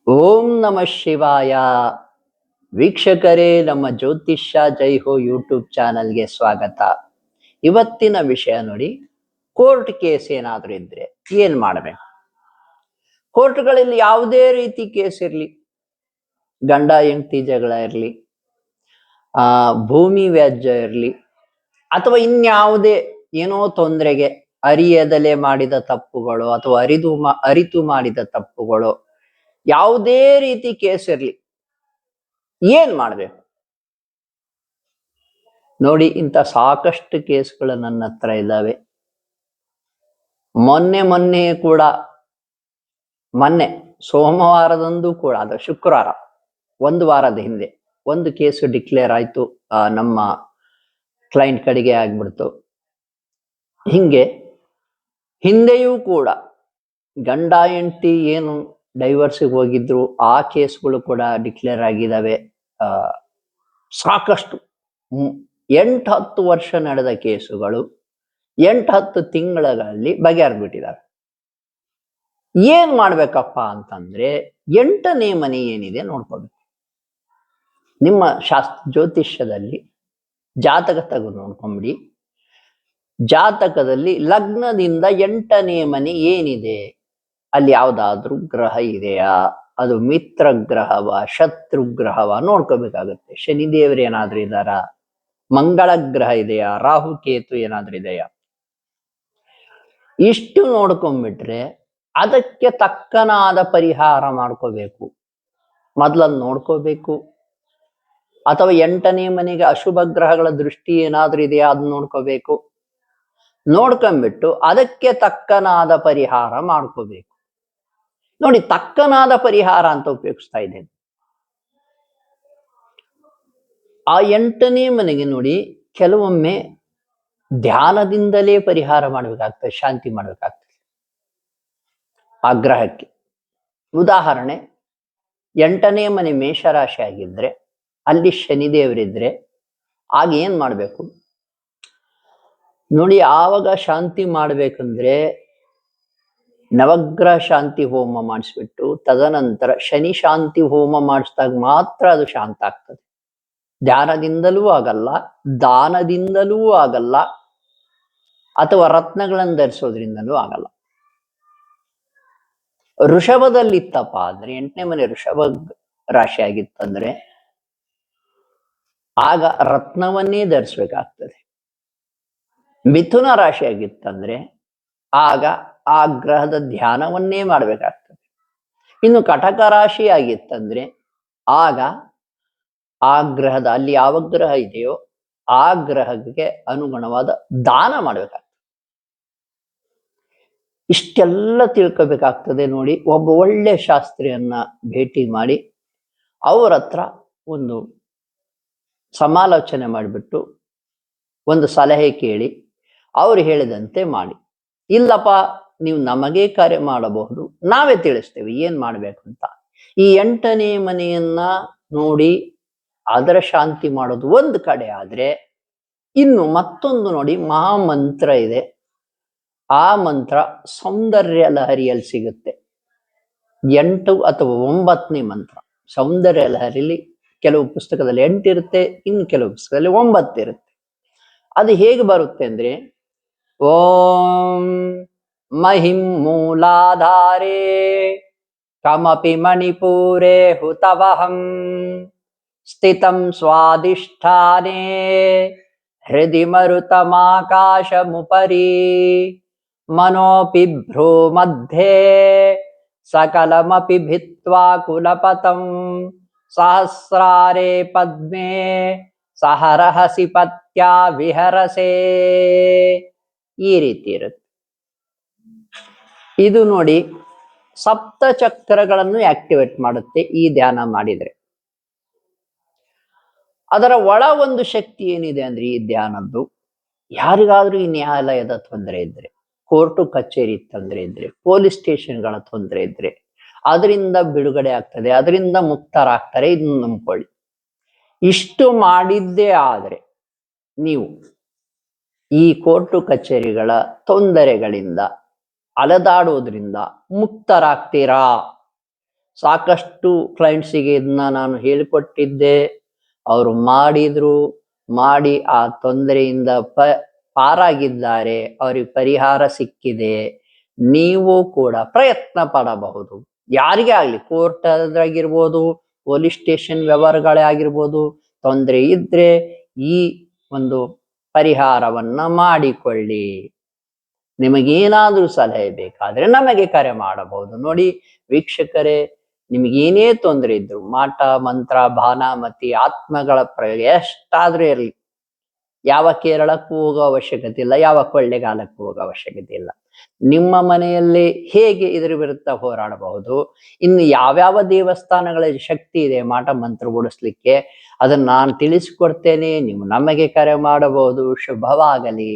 ಓಂ ನಮಃ ಶಿವಾಯ. ವೀಕ್ಷಕರೇ, ನಮ್ಮ ಜ್ಯೋತಿಷ್ಯ ಜೈ ಹೋ ಯೂಟ್ಯೂಬ್ ಚಾನಲ್ಗೆ ಸ್ವಾಗತ. ಇವತ್ತಿನ ವಿಷಯ ನೋಡಿ, ಕೋರ್ಟ್ ಕೇಸ್ ಏನಾದರೂ ಇದ್ರೆ ಏನ್ ಮಾಡಬೇಕು. ಕೋರ್ಟ್ಗಳಲ್ಲಿ ಯಾವುದೇ ರೀತಿ ಕೇಸ್ ಇರಲಿ, ಗಂಡ ಹೆಂಡತಿ ಜಗಳ ಇರಲಿ, ಭೂಮಿ ವ್ಯಾಜ್ಯ ಇರಲಿ, ಅಥವಾ ಇನ್ಯಾವುದೇ ಏನೋ ತೊಂದರೆಗೆ ಅರಿಯದಲೆ ಮಾಡಿದ ತಪ್ಪುಗಳು ಅಥವಾ ಅರಿತು ಮಾಡಿದ ತಪ್ಪುಗಳು, ಯಾವುದೇ ರೀತಿ ಕೇಸ್ ಇರಲಿ, ಏನ್ ಮಾಡ್ಬೇಕು ನೋಡಿ. ಇಂಥ ಸಾಕಷ್ಟು ಕೇಸ್ಗಳು ನನ್ನ ಹತ್ರ ಇದ್ದಾವೆ. ಮೊನ್ನೆ ಕೂಡ ಸೋಮವಾರದಂದು ಕೂಡ, ಅದು ಶುಕ್ರವಾರ, ಒಂದು ವಾರದ ಹಿಂದೆ ಒಂದು ಕೇಸು ಡಿಕ್ಲೇರ್ ಆಯ್ತು. ನಮ್ಮ ಕ್ಲೈಂಟ್ ಕಡೆಗೆ ಆಗ್ಬಿಡ್ತು. ಹಿಂಗೆ ಹಿಂದೆಯೂ ಕೂಡ ಗಂಡ ಹೆಂಡತಿ ಏನು ಡೈವರ್ಸಿಗೆ ಹೋಗಿದ್ರು ಆ ಕೇಸ್ಗಳು ಕೂಡ ಡಿಕ್ಲೇರ್ ಆಗಿದ್ದಾವೆ. ಸಾಕಷ್ಟು 8-10 ವರ್ಷ ನಡೆದ ಕೇಸುಗಳು 8-10 ತಿಂಗಳಲ್ಲಿ ಬಗೆಹರಿದ್ಬಿಟ್ಟಿದ್ದಾರೆ. ಏನ್ ಮಾಡ್ಬೇಕಪ್ಪ ಅಂತಂದ್ರೆ, 8ನೇ ಮನೆ ಏನಿದೆ ನೋಡ್ಕೋಬೇಕು. ನಿಮ್ಮ ಜ್ಯೋತಿಷ್ಯದಲ್ಲಿ ಜಾತಕ ತೆಗೆದು ನೋಡ್ಕೊಂಬಿಡಿ. ಜಾತಕದಲ್ಲಿ ಲಗ್ನದಿಂದ 8ನೇ ಮನೆ ಏನಿದೆ, ಅಲ್ಲಿ ಯಾವ್ದಾದ್ರೂ ಗ್ರಹ ಇದೆಯಾ, ಅದು ಮಿತ್ರ ಗ್ರಹವ ಶತ್ರು ಗ್ರಹವ ನೋಡ್ಕೋಬೇಕಾಗತ್ತೆ. ಶನಿದೇವರು ಏನಾದ್ರೂ ಇದ್ದಾರಾ, ಮಂಗಳ ಗ್ರಹ ಇದೆಯಾ, ರಾಹು ಕೇತು ಏನಾದ್ರೂ ಇದೆಯಾ, ಇಷ್ಟು ನೋಡ್ಕೊಂಡ್ಬಿಟ್ರೆ ಅದಕ್ಕೆ ತಕ್ಕನಾದ ಪರಿಹಾರ ಮಾಡ್ಕೋಬೇಕು. ಮೊದ್ಲನ್ನು ನೋಡ್ಕೋಬೇಕು. ಅಥವಾ 8ನೇ ಮನೆಗೆ ಅಶುಭ ಗ್ರಹಗಳ ದೃಷ್ಟಿ ಏನಾದ್ರೂ ಇದೆಯಾ ಅದನ್ನ ನೋಡ್ಕೋಬೇಕು. ನೋಡ್ಕೊಂಡ್ಬಿಟ್ಟು ಅದಕ್ಕೆ ತಕ್ಕನಾದ ಪರಿಹಾರ ಮಾಡ್ಕೋಬೇಕು. ನೋಡಿ, ತಕ್ಕನಾದ ಪರಿಹಾರ ಅಂತ ಉಪಯೋಗಿಸ್ತಾ ಇದ್ದೇನೆ. ಆ 8ನೇ ಮನೆಗೆ ನೋಡಿ, ಕೆಲವೊಮ್ಮೆ ಧ್ಯಾನದಿಂದಲೇ ಪರಿಹಾರ ಮಾಡ್ಬೇಕಾಗ್ತದೆ, ಶಾಂತಿ ಮಾಡ್ಬೇಕಾಗ್ತದೆ ಆ ಗ್ರಹಕ್ಕೆ. ಉದಾಹರಣೆ, 8ನೇ ಮನೆ ಮೇಷರಾಶಿ ಆಗಿದ್ರೆ, ಅಲ್ಲಿ ಶನಿದೇವರಿದ್ರೆ ಆಗ ಏನ್ ಮಾಡ್ಬೇಕು ನೋಡಿ. ಆವಾಗ ಶಾಂತಿ ಮಾಡ್ಬೇಕಂದ್ರೆ ನವಗ್ರಹ ಶಾಂತಿ ಹೋಮ ಮಾಡಿಸ್ಬಿಟ್ಟು ತದನಂತರ ಶನಿ ಶಾಂತಿ ಹೋಮ ಮಾಡಿಸಿದಾಗ ಮಾತ್ರ ಅದು ಶಾಂತ ಆಗ್ತದೆ. ಧ್ಯಾನದಿಂದಲೂ ಆಗಲ್ಲ, ದಾನದಿಂದಲೂ ಆಗಲ್ಲ, ಅಥವಾ ರತ್ನಗಳನ್ನು ಧರಿಸೋದ್ರಿಂದಲೂ ಆಗಲ್ಲ. ಋಷಭದಲ್ಲಿತ್ತಪ್ಪ ಅಂದ್ರೆ, 8ನೇ ಮನೆ ಋಷಭ ರಾಶಿ ಆಗಿತ್ತಂದ್ರೆ ಆಗ ರತ್ನವನ್ನೇ ಧರಿಸ್ಬೇಕಾಗ್ತದೆ. ಮಿಥುನ ರಾಶಿ ಆಗಿತ್ತಂದ್ರೆ ಆಗ ಆ ಗ್ರಹದ ಧ್ಯಾನವನ್ನೇ ಮಾಡ್ಬೇಕಾಗ್ತದೆ. ಇನ್ನು ಕಟಕ ರಾಶಿ ಆಗಿತ್ತಂದ್ರೆ ಆಗ ಆ ಗ್ರಹದ, ಅಲ್ಲಿ ಯಾವ ಗ್ರಹ ಇದೆಯೋ ಆ ಗ್ರಹಕ್ಕೆ ಅನುಗುಣವಾದ ದಾನ ಮಾಡ್ಬೇಕಾಗ್ತದೆ. ಇಷ್ಟೆಲ್ಲ ತಿಳ್ಕೋಬೇಕಾಗ್ತದೆ ನೋಡಿ. ಒಬ್ಬ ಒಳ್ಳೆ ಶಾಸ್ತ್ರಿಯನ್ನ ಭೇಟಿ ಮಾಡಿ ಅವ್ರ ಹತ್ರ ಒಂದು ಸಮಾಲೋಚನೆ ಮಾಡಿಬಿಟ್ಟು ಒಂದು ಸಲಹೆ ಕೇಳಿ ಅವ್ರು ಹೇಳಿದಂತೆ ಮಾಡಿ. ಇಲ್ಲಪ್ಪ ನೀವು ನಮಗೆ ಕರೆ ಮಾಡಬಹುದು, ನಾವೇ ತಿಳಿಸ್ತೇವೆ ಏನ್ ಮಾಡ್ಬೇಕು ಅಂತ. ಈ 8ನೇ ಮನೆಯನ್ನ ನೋಡಿ ಅದರ ಶಾಂತಿ ಮಾಡೋದು ಒಂದು ಕಡೆ ಆದ್ರೆ, ಇನ್ನು ಮತ್ತೊಂದು ನೋಡಿ, ಮಹಾಮಂತ್ರ ಇದೆ. ಆ ಮಂತ್ರ ಸೌಂದರ್ಯ ಲಹರಿಯಲ್ಲಿ ಸಿಗುತ್ತೆ. 8 ಅಥವಾ 9ನೇ ಮಂತ್ರ ಸೌಂದರ್ಯ ಲಹರಿಯಲ್ಲಿ ಕೆಲವು ಪುಸ್ತಕದಲ್ಲಿ 8 ಇರುತ್ತೆ, ಇನ್ನು ಕೆಲವು ಪುಸ್ತಕದಲ್ಲಿ 9 ಇರುತ್ತೆ. ಅದು ಹೇಗೆ ಬರುತ್ತೆ ಅಂದ್ರೆ, ಓಂ ಮಹಿಂ ಮೂಲಾಧಾರೇ ಕಮಪಿ ಮಣಿಪೂರೇ ಹುತವಹಂ ಸ್ಥಿತಂ ಸ್ವಾದಿಷ್ಠಾನೇ ಹೃದಿ ಮರುತಮಾಕಾಶಮುಪರಿ ಮನೋಪಿ ಭ್ರೂ ಮಧ್ಯೆ ಸಕಲಮಪಿ ಭಿತ್ವಾ ಕುಲಪತಂ ಸಹಸ್ರಾರೇ ಪದ್ಮೇ ಸಹರಹಸಿ ಪತ್ಯಾ ವಿಹರಸೆ. ಈ ರೀತಿ ಇರುತ್ತೆ. ಇದು ನೋಡಿ, ಸಪ್ತ ಚಕ್ರಗಳನ್ನು ಆಕ್ಟಿವೇಟ್ ಮಾಡುತ್ತೆ ಈ ಧ್ಯಾನ ಮಾಡಿದ್ರೆ. ಅದರ ಒಳ ಒಂದು ಶಕ್ತಿ ಏನಿದೆ ಅಂದ್ರೆ, ಈ ಧ್ಯಾನದ್ದು ಯಾರಿಗಾದ್ರೂ ಈ ನ್ಯಾಯಾಲಯದ ತೊಂದರೆ ಇದ್ರೆ, ಕೋರ್ಟು ಕಚೇರಿ ತೊಂದರೆ ಇದ್ರೆ, ಪೊಲೀಸ್ ಸ್ಟೇಷನ್ಗಳ ತೊಂದರೆ ಇದ್ರೆ ಅದರಿಂದ ಬಿಡುಗಡೆ ಆಗ್ತದೆ, ಅದರಿಂದ ಮುಕ್ತರಾಗ್ತಾರೆ. ಇದನ್ನು ನಂಬ್ಕೊಳ್ಳಿ. ಇಷ್ಟು ಮಾಡಿದ್ದೇ ಆದ್ರೆ ನೀವು ಈ ಕೋರ್ಟು ಕಚೇರಿಗಳ ತೊಂದರೆಗಳಿಂದ ಅಲೆದಾಡೋದ್ರಿಂದ ಮುಕ್ತರಾಗ್ತೀರಾ. ಸಾಕಷ್ಟು ಕ್ಲೈಂಟ್ಸಿಗೆ ಇದನ್ನ ನಾನು ಹೇಳಿಕೊಟ್ಟಿದ್ದೆ. ಅವರು ಮಾಡಿದ್ರು, ಮಾಡಿ ಆ ತೊಂದರೆಯಿಂದ ಪಾರಾಗಿದ್ದಾರೆ, ಅವ್ರಿಗೆ ಪರಿಹಾರ ಸಿಕ್ಕಿದೆ. ನೀವು ಕೂಡ ಪ್ರಯತ್ನ ಪಡಬಹುದು. ಯಾರಿಗೇ ಆಗ್ಲಿ, ಕೋರ್ಟ್ ಆಗಿರ್ಬೋದು, ಪೊಲೀಸ್ ಸ್ಟೇಷನ್ ವ್ಯವಹಾರಗಳೇ ಆಗಿರ್ಬೋದು, ತೊಂದರೆ ಇದ್ರೆ ಈ ಒಂದು ಪರಿಹಾರವನ್ನ ಮಾಡಿಕೊಳ್ಳಿ. ನಿಮಗೇನಾದ್ರೂ ಸಲಹೆ ಬೇಕಾದ್ರೆ ನಮಗೆ ಕರೆ ಮಾಡಬಹುದು. ನೋಡಿ ವೀಕ್ಷಕರೇ, ನಿಮಗೇನೇ ತೊಂದರೆ ಇದ್ರು, ಮಾಟ ಮಂತ್ರ ಭಾನಾಮತಿ ಆತ್ಮಗಳ ಪ್ರಯೋಗ ಎಷ್ಟಾದ್ರೂ ಇರಲಿ, ಯಾವ ಕೇರಳಕ್ಕೂ ಹೋಗೋ ಅವಶ್ಯಕತೆ ಇಲ್ಲ, ಯಾವ ಕೊಳ್ಳೆಗಾಲಕ್ಕೂ ಹೋಗೋ ಅವಶ್ಯಕತೆ ಇಲ್ಲ. ನಿಮ್ಮ ಮನೆಯಲ್ಲಿ ಹೇಗೆ ಇದರ ವಿರುದ್ಧ ಹೋರಾಡಬಹುದು, ಇನ್ನು ಯಾವ್ಯಾವ ದೇವಸ್ಥಾನಗಳ ಶಕ್ತಿ ಇದೆ ಮಾಟ ಮಂತ್ರಗೊಳಿಸ್ಲಿಕ್ಕೆ, ಅದನ್ನ ನಾನು ತಿಳಿಸಿಕೊಡ್ತೇನೆ. ನೀವು ನಮಗೆ ಕರೆ ಮಾಡಬಹುದು. ಶುಭವಾಗಲಿ.